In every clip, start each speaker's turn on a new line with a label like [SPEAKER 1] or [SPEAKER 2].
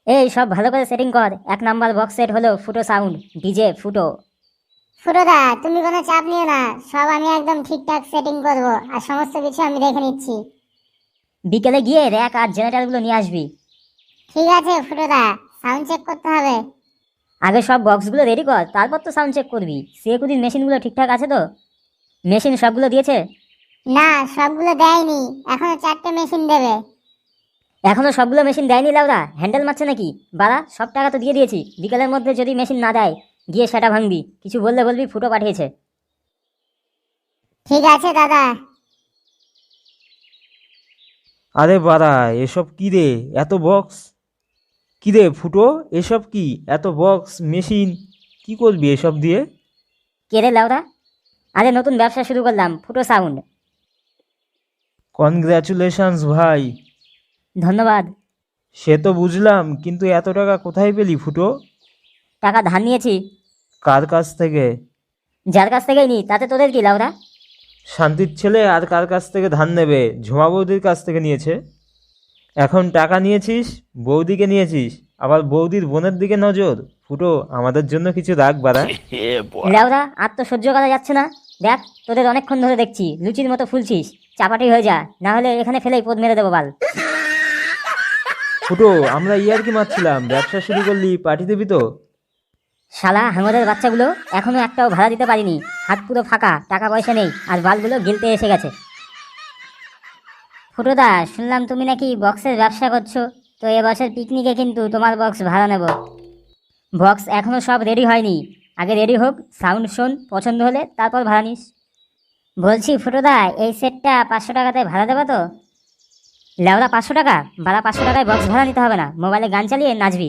[SPEAKER 1] এই সব ভালো করে সেটিং কর। 1 নাম্বার বক্স সেট হলো ফুটো সাউন্ড, ডিজে ফুটো।
[SPEAKER 2] ফুটোদা, তুমি কোনো চাপ নিও না, সব আমি একদম ঠিকঠাক সেটিং করব আর সমস্ত কিছু আমি দেখে নিচ্ছি।
[SPEAKER 1] বিকেলে গিয়ে র্যাক আর জেনারেটরগুলো নিয়ে আসবি।
[SPEAKER 2] ঠিক আছে ফুটোদা, সাউন্ড চেক করতে হবে।
[SPEAKER 1] আগে সব বক্সগুলো রেডি কর, তারপর তো সাউন্ড চেক করবি। সিকিউরিটির মেশিনগুলো ঠিকঠাক আছে তো? মেশিন সবগুলো দিয়েছে?
[SPEAKER 2] না, সবগুলো দেয়নি, এখনো 4টে মেশিন দেবে।
[SPEAKER 1] এখনো সবগুলো মেশিন দেয়নি লাউরা? হ্যান্ডেল মারছে নাকি? বাড়া, সব টাকা তো দিয়ে দিয়েছি। বিকেলের মধ্যে যদি মেশিন না দেয়, গিয়ে সেটা ভাঙবি। কিছু বললে বলবি ফুটো পাঠিয়েছে।
[SPEAKER 2] ঠিক আছে দাদা।
[SPEAKER 3] আরে বাড়া, এসব কি রে? এত বক্স কি রে ফুটো? এসব কি এত বক্স মেশিন? কি করবি এসব দিয়ে?
[SPEAKER 1] কে রে লাউরা? আরে নতুন ব্যবসা শুরু করলাম, ফুটো সাউন্ড।
[SPEAKER 3] কনগ্রাচুলেশনস ভাই।
[SPEAKER 1] ধন্যবাদ।
[SPEAKER 3] সে তো বুঝলাম, কিন্তু এত টাকা কোথায় পেলি ফুটো?
[SPEAKER 1] টাকা ধার নিয়েছি।
[SPEAKER 3] কার কাছ থেকে?
[SPEAKER 1] যার কাছ থেকেই নি, তাতে তোদের কি লাউরা?
[SPEAKER 3] শান্তির ছেলে আর কার কাছ থেকে ধার নেবে? ঝুমা বৌদির কাছ থেকে নিয়েছে। এখন টাকা নিয়েছিস, বৌদিকে নিয়েছিস, আবার বৌদির বোনের দিকে নজর। ফুটো, আমাদের জন্য কিছু রাখ বাড়া।
[SPEAKER 1] লাউরা, আর তো সহ্য করা যাচ্ছে না। দেখ, তোদের অনেকক্ষণ ধরে দেখছি লুচির মতো ফুলছিস। চাপাটি হয়ে যা, না হলে এখানে ফেলেই পোদ মেরে দেবো বাল।
[SPEAKER 3] ফুটো, আমরা ইয়ার্কি মারছিলাম, ব্যবসা শুরু করলি, পার্টি দিবি তো?
[SPEAKER 1] শালা হাঙরের বাচ্চাগুলো, এখনো একটাও ভাড়া দিতে পারিনি। হাত পুরো ফাঁকা, টাকা পয়সা নেই, আর বালগুলো গিলতে এসে গেছে। ফুটোদা, শুনলাম তুমি নাকি বক্সের ব্যবসা করছো। তো এবছর পিকনিকে কিন্তু তোমার বক্স ভাড়া নেব। বক্স এখনো সব রেডি হয়নি, আগে রেডি হোক, সাউন্ড শোন, পছন্দ হলে তারপর ভাড়া নিস। বলছি ফুটোদা, এই সেটটা 500 টাকাতে ভাড়া দেবো তো? লেওরা, 500 টাকা? ভাড়া 500 টাকায় বক্স ভাড়া নিতে হবে না, মোবাইলে গান চালিয়ে নাচবি।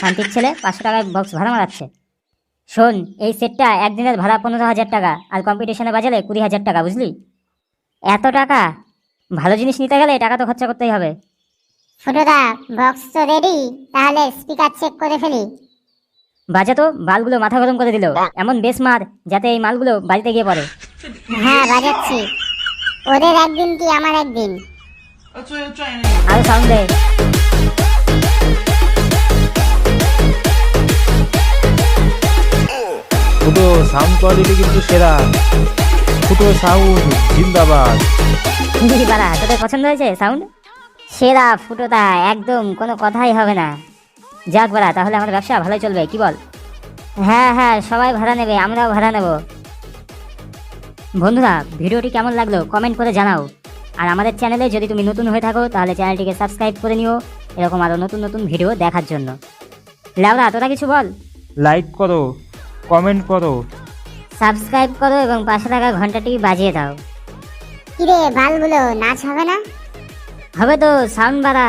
[SPEAKER 1] শান্তির ছেলে 500 টাকায় বক্স ভাড়া মারাচ্ছে। শোন, এই সেটটা একদিনের ভাড়া 15,000 টাকা, আর কম্পিটিশনে বাজালে 20,000 টাকা, বুঝলি? এত টাকা? ভালো জিনিস নিতে গেলে টাকা তো খরচা করতেই হবে।
[SPEAKER 2] ফুটোদা, বক্স তো রেডি, তাহলে স্পিকার চেক করে ফেলি।
[SPEAKER 1] বাজে তো, বালগুলো মাথা গরম করে দিল। এমন বেশ মার যাতে এই মালগুলো বাড়িতে গিয়ে পড়ে।
[SPEAKER 2] হ্যাঁ, বাজাচ্ছি। ওদের একদিন কি আমার একদিন।
[SPEAKER 1] আরো সাউন্ড দে।
[SPEAKER 3] ফুটো, সাউন্ড কোয়ালিটি কিন্তু সেরা। ফুটো সাউন্ড জিন্দাবাদ।
[SPEAKER 1] বাড়া, তোদের পছন্দ হয়েছে সাউন্ড? সেরা ফুটোদা, একদম কোনো কথাই হবে না। যাক বাড়া, তাহলে আমার ব্যবসা ভালোই চলবে, কি বল? হ্যাঁ হ্যাঁ, সবাই ভাড়া নেবে, আমরাও ভাড়া নেব। বন্ধুরা, ভিডিওটি কেমন লাগলো কমেন্ট করে জানাও। আর আমাদের চ্যানেলে যদি তুমি নতুন হয়ে থাকো, তাহলে চ্যানেলটিকে সাবস্ক্রাইব করে নিও, এরকম আরও নতুন নতুন ভিডিও দেখার জন্য। লাউরা, তোরা কিছু বল।
[SPEAKER 3] লাইক করো, কমেন্ট করো।
[SPEAKER 1] সাবস্ক্রাইব করো এবং 500 টাকা ঘন্টাটি বাজিয়ে দাও।
[SPEAKER 2] কিরে বালগুলো, নাচ হবে না?
[SPEAKER 1] হবে তো, সাউন্ড বাড়া।